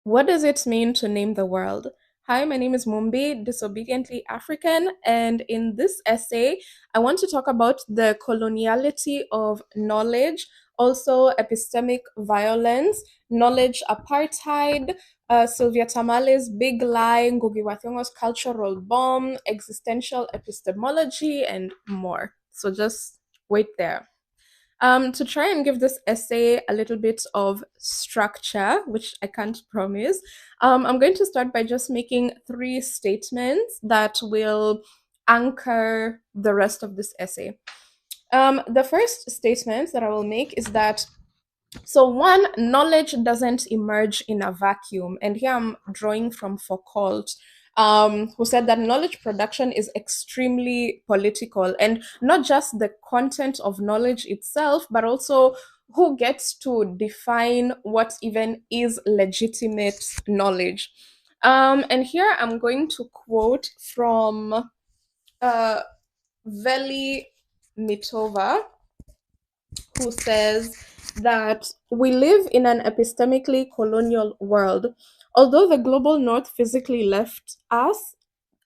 What does it mean to name the world? Hi, my name is Mumbi, disobediently African, and in this essay, I want to talk about the coloniality of knowledge, also epistemic violence, knowledge apartheid, Sylvia Tamale's big lie, Ngũgĩ cultural bomb, existential epistemology, and more. So just wait there. To try and give this essay a little bit of structure, which I can't promise, I'm going to start by just making three statements that will anchor the rest of this essay. The first statement that I will make is that one, knowledge doesn't emerge in a vacuum. And here I'm drawing from Foucault, who said that knowledge production is extremely political, and not just the content of knowledge itself, but also who gets to define what even is legitimate knowledge. And here I'm going to quote from Veli Mitova, who says that we live in an epistemically colonial world. Although the global north physically left us,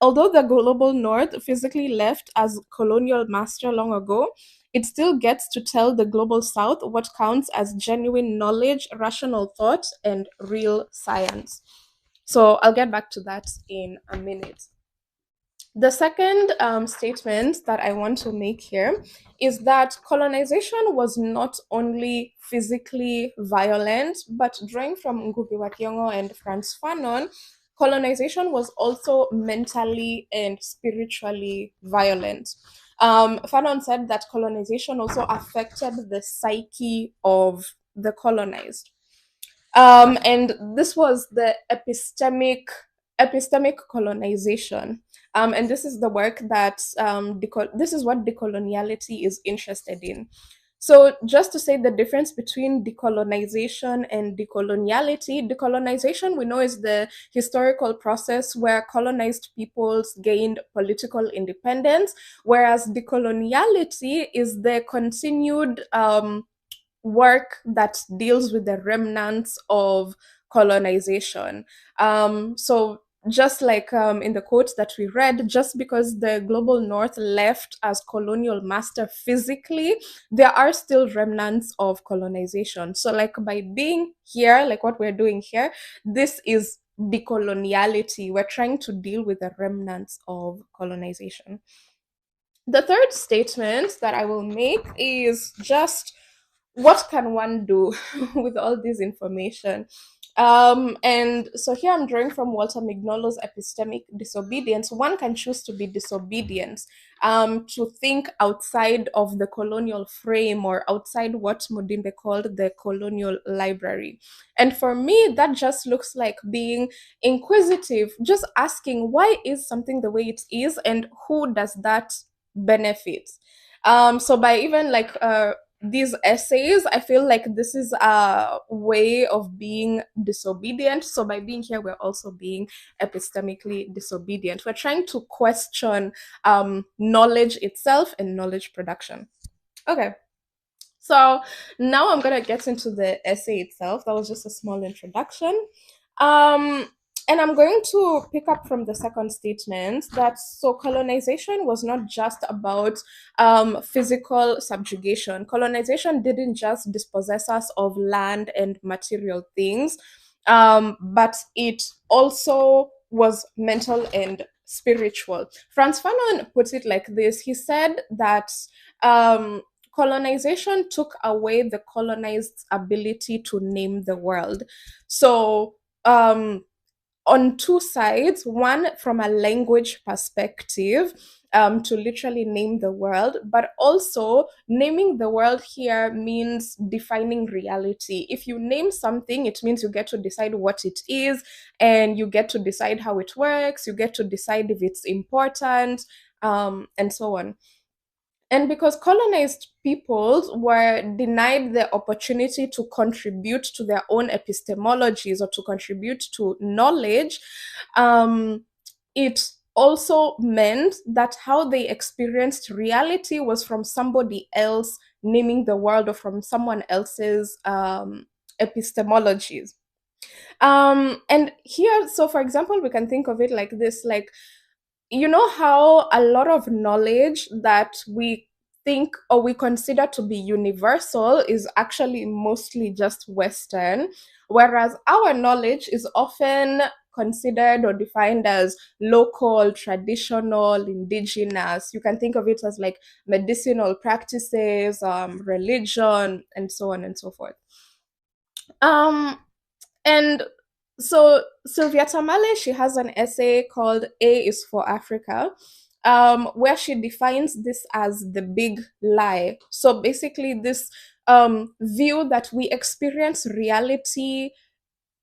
Although the global north physically left as colonial master long ago, it still gets to tell the global south what counts as genuine knowledge, rational thought, and real science. So I'll get back to that in a minute. The second statement that I want to make here is that colonization was not only physically violent, but drawing from Ngũgĩ and Franz Fanon, colonization was also mentally and spiritually violent. Fanon said that colonization also affected the psyche of the colonized. And this was the epistemic colonization. And this is the work that this is what decoloniality is interested in. So, just to say the difference between decolonization and decoloniality, decolonization we know is the historical process where colonized peoples gained political independence, whereas decoloniality is the continued work that deals with the remnants of colonization. So just like in the quote that we read, just because the global north left as colonial master physically, there are still remnants of colonization. So, like by being here, like what we're doing here, this is decoloniality. We're trying to deal with the remnants of colonization. The third statement that I will make is just what can one do with all this information? And so here I'm drawing from Walter Mignolo's epistemic disobedience. One can choose to be disobedient, to think outside of the colonial frame or outside what Mudimbe called the colonial library. And for me, that just looks like being inquisitive, just asking why is something the way it is and who does that benefit. So by even like these essays, I feel like this is a way of being disobedient. So by being here, we're also being epistemically disobedient. We're trying to question knowledge itself and knowledge production. Okay. So now I'm gonna get into the essay itself. That was just a small introduction. Um, and I'm going to pick up from the second statement that so colonization was not just about physical subjugation. Colonization didn't just dispossess us of land and material things, but it also was mental and spiritual. Franz Fanon puts it like this. He said that colonization took away the colonized's ability to name the world. So, on two sides, one from a language perspective, to literally name the world, but also naming the world here means defining reality. If you name something, it means you get to decide what it is, and you get to decide how it works, you get to decide if it's important, and so on. And because colonized peoples were denied the opportunity to contribute to their own epistemologies or to contribute to knowledge, it also meant that how they experienced reality was from somebody else naming the world or from someone else's epistemologies. And here, so for example, we can think of it like this, like, you know how a lot of knowledge that we think or we consider to be universal is actually mostly just Western, whereas our knowledge is often considered or defined as local, traditional, indigenous. You can think of it as like medicinal practices, religion, and so on and so forth. Um, and so Sylvia Tamale, she has an essay called A is for Africa, where she defines this as the big lie. So basically, this view that we experience reality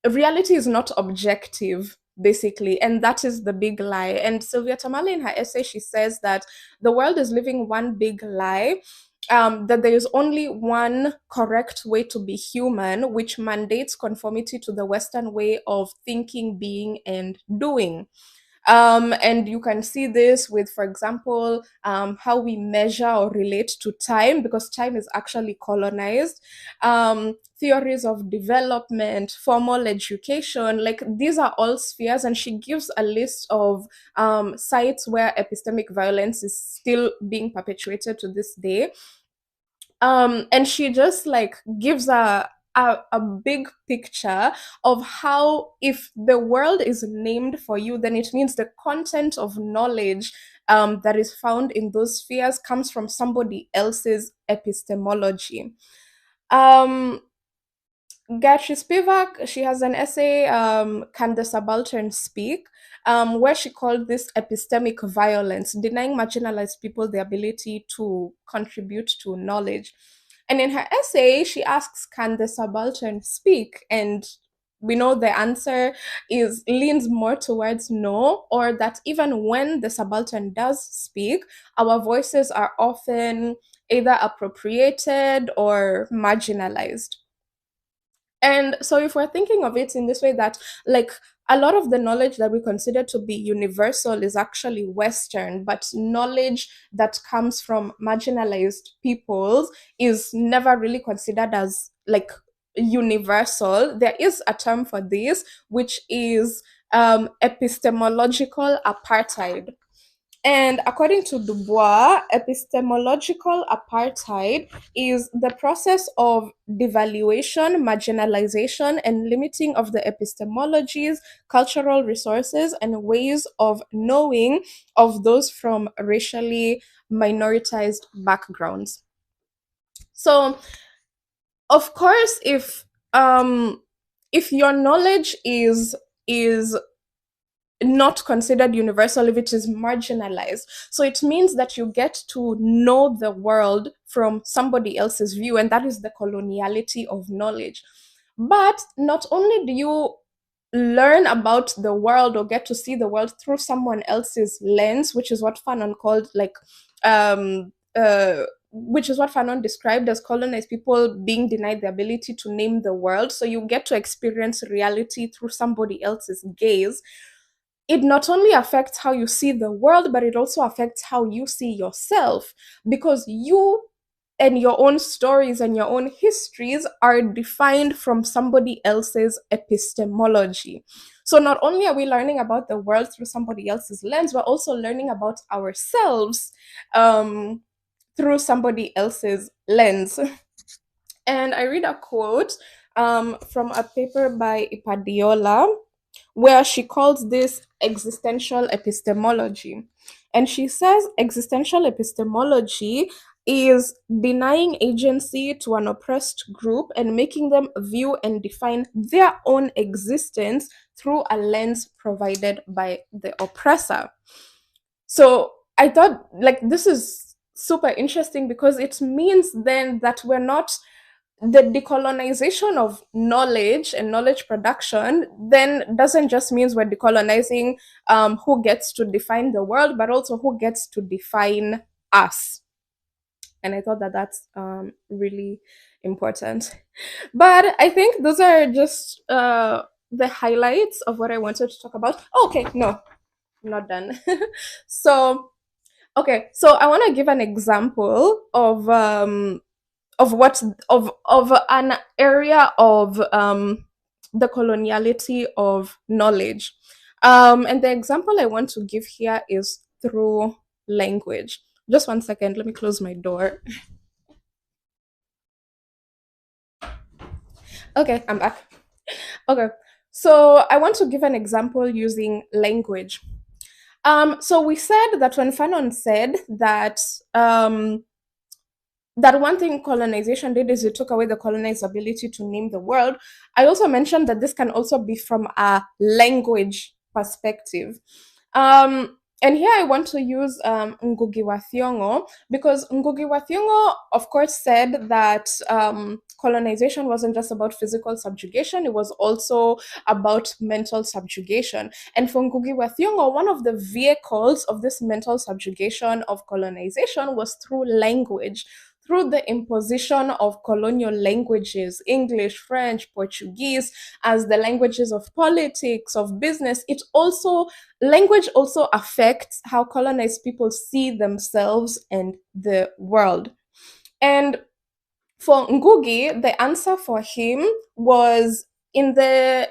is not objective, basically, and that is the big lie. And Sylvia Tamale, in her essay, she says that the world is living one big lie, that there is only one correct way to be human, which mandates conformity to the Western way of thinking, being, and doing. And you can see this with, for example, how we measure or relate to time, because time is actually colonized. Theories of development, formal education, like these are all spheres. And she gives a list of sites where epistemic violence is still being perpetuated to this day. And she just like gives a big picture of how, if the world is named for you, then it means the content of knowledge that is found in those spheres comes from somebody else's epistemology. um Gayatri Spivak, she has an essay, Can the Subaltern Speak? Where she called this epistemic violence, denying marginalized people the ability to contribute to knowledge. And in her essay, she asks, Can the subaltern speak? And we know the answer is leans more towards no, or that even when the subaltern does speak, our voices are often either appropriated or marginalized. And so, if we're thinking of it in this way, that like a lot of the knowledge that we consider to be universal is actually Western, but knowledge that comes from marginalized peoples is never really considered as like universal. There is a term for this, which is epistemological apartheid. And according to Du Bois, epistemological apartheid is the process of devaluation, marginalization, and limiting of the epistemologies, cultural resources, and ways of knowing of those from racially minoritized backgrounds. So, of course, if your knowledge is not considered universal, if it is marginalized. So it means that you get to know the world from somebody else's view, and that is the coloniality of knowledge. But not only do you learn about the world or get to see the world through someone else's lens, which is what Fanon called like which is what Fanon described as colonized people being denied the ability to name the world. So you get to experience reality through somebody else's gaze. It not only affects how you see the world, but it also affects how you see yourself, because you and your own stories and your own histories are defined from somebody else's epistemology. So not only are we learning about the world through somebody else's lens, we're also learning about ourselves through somebody else's lens. And I read a quote from a paper by Ipadeola, where she calls this existential epistemology. And she says existential epistemology is denying agency to an oppressed group and making them view and define their own existence through a lens provided by the oppressor. So I thought, like, this is super interesting because it means then that we're not, the decolonization of knowledge and knowledge production then doesn't just mean we're decolonizing who gets to define the world, but also who gets to define us. And I thought that that's really important. But I think those are just the highlights of what I wanted to talk about. Oh, okay, no, I'm not done. So, okay, so I want to give an example of what of an area of the coloniality of knowledge. And the example I want to give here is through language. Just one second, let me close my door. Okay, I'm back. Okay, so I want to give an example using language. So we said that when Fanon said that one thing colonization did is it took away the colonized ability to name the world. I also mentioned that this can also be from a language perspective. And here I want to use Ngũgĩ wa Thiong'o, because Ngũgĩ wa Thiong'o, of course, said that colonization wasn't just about physical subjugation, it was also about mental subjugation. And for Ngũgĩ wa Thiong'o, one of the vehicles of this mental subjugation of colonization was through language, through the imposition of colonial languages, English, French, Portuguese, as the languages of politics, of business. Language also affects how colonized people see themselves and the world. And for Ngũgĩ, the answer for him was in the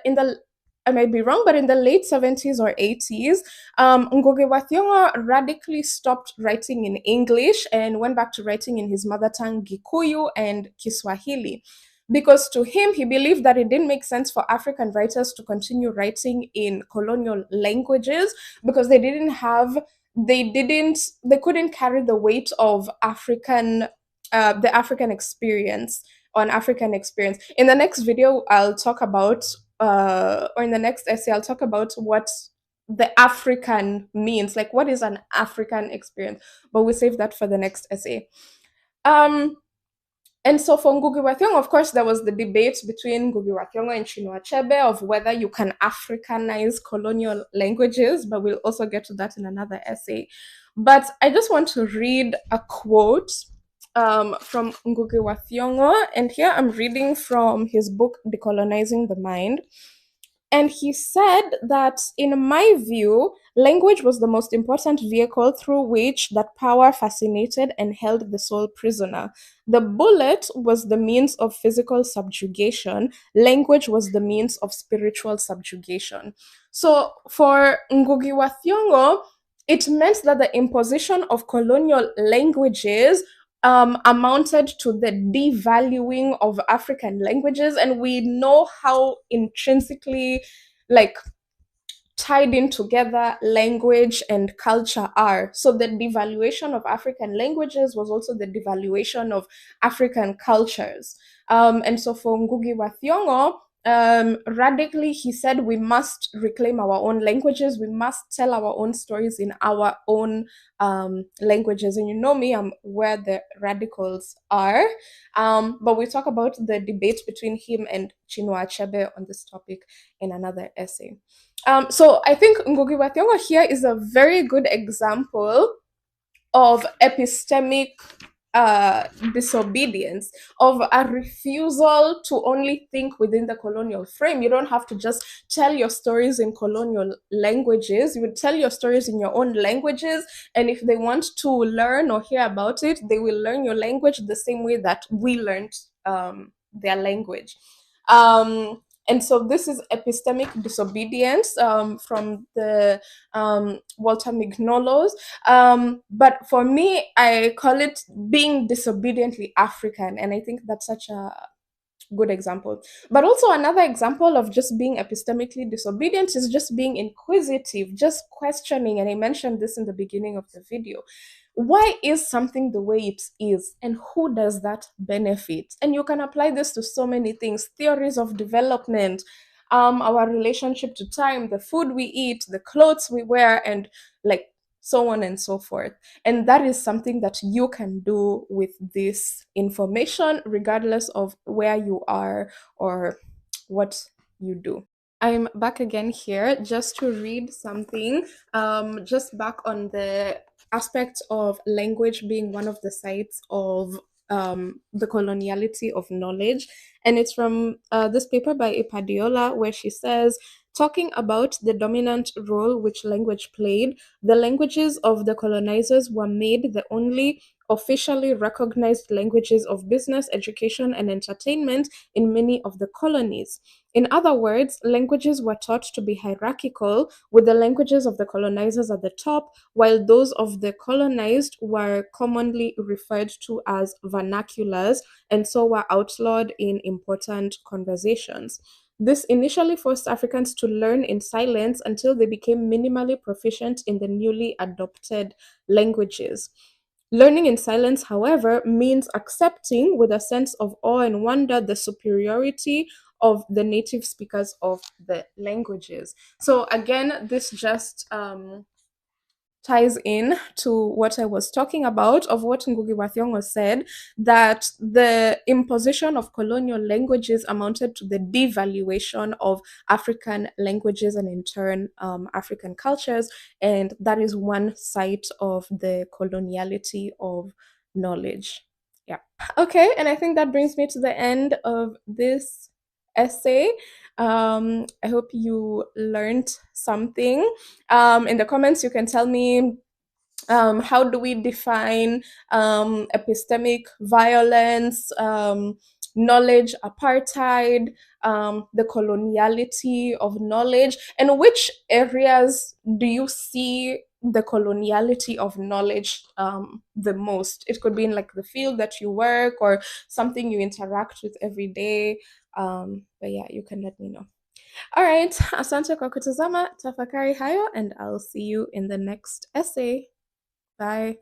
I might be wrong, but in the late 70s or 80s, Ngũgĩ wa Thiong'o radically stopped writing in English and went back to writing in his mother tongue, Gikuyu and Kiswahili. Because to him, he believed that it didn't make sense for African writers to continue writing in colonial languages because they couldn't carry the weight of the African experience, or an African experience. In the next video, I'll talk about, or in the next essay, I'll talk about what the African means, like what is an African experience, but we'll save that for the next essay. And so for Ngũgĩ wa Thiong'o, of course, there was the debate between Ngũgĩ wa Thiong'o and Chinua Achebe of whether you can Africanize colonial languages, but we'll also get to that in another essay. But I just want to read a quote from Ngũgĩ wa Thiong'o, and here I'm reading from his book, Decolonizing the Mind. And he said that, in my view, language was the most important vehicle through which that power fascinated and held the soul prisoner. The bullet was the means of physical subjugation. Language was the means of spiritual subjugation. So for Ngũgĩ wa Thiong'o, it meant that the imposition of colonial languages amounted to the devaluing of African languages, and we know how intrinsically tied in together language and culture are. So the devaluation of African languages was also the devaluation of African cultures. And so for Ngũgĩ wa Thiong'o, radically, he said we must reclaim our own languages, we must tell our own stories in our own languages. And you know me, I'm where the radicals are. But we talk about the debate between him and Chinua Achebe on this topic in another essay. So I think Ngũgĩ wa Thiong'o here is a very good example of epistemic disobedience, of a refusal to only think within the colonial frame. You don't have to just tell your stories in colonial languages. You would tell your stories in your own languages, and if they want to learn or hear about it, they will learn your language the same way that we learned their language. And so this is epistemic disobedience from the Walter Mignolos. But for me, I call it being disobediently African. And I think that's such a good example. But also another example of just being epistemically disobedient is just being inquisitive, just questioning. And I mentioned this in the beginning of the video. Why is something the way it is, and who does that benefit? And you can apply this to so many things: theories of development, our relationship to time, the food we eat, the clothes we wear, and so on and so forth. And that is something that you can do with this information, regardless of where you are or what you do. I'm back again here just to read something, just back on the aspect of language being one of the sites of the coloniality of knowledge. And it's from this paper by Ipadeola, where she says, talking about the dominant role which language played, the languages of the colonizers were made the only officially recognized languages of business, education, and entertainment in many of the colonies. In other words, languages were taught to be hierarchical, with the languages of the colonizers at the top, while those of the colonized were commonly referred to as vernaculars and so were outlawed in important conversations. This initially forced Africans to learn in silence until they became minimally proficient in the newly adopted languages. Learning in silence, however, means accepting with a sense of awe and wonder the superiority of the native speakers of the languages. So again, this just ties in to what I was talking about, of what Ngũgĩ wa Thiong'o said, that the imposition of colonial languages amounted to the devaluation of African languages and in turn African cultures, and that is one side of the coloniality of knowledge. Yeah. Okay, and I think that brings me to the end of this essay. I hope you learned something. In the comments, you can tell me how do we define epistemic violence, knowledge apartheid, the coloniality of knowledge, and which areas do you see the coloniality of knowledge the most? It could be in like the field that you work or something you interact with every day. But yeah, you can let me know. All right, asante kwa kutazama, tafakari hayo, and I'll see you in the next essay. Bye.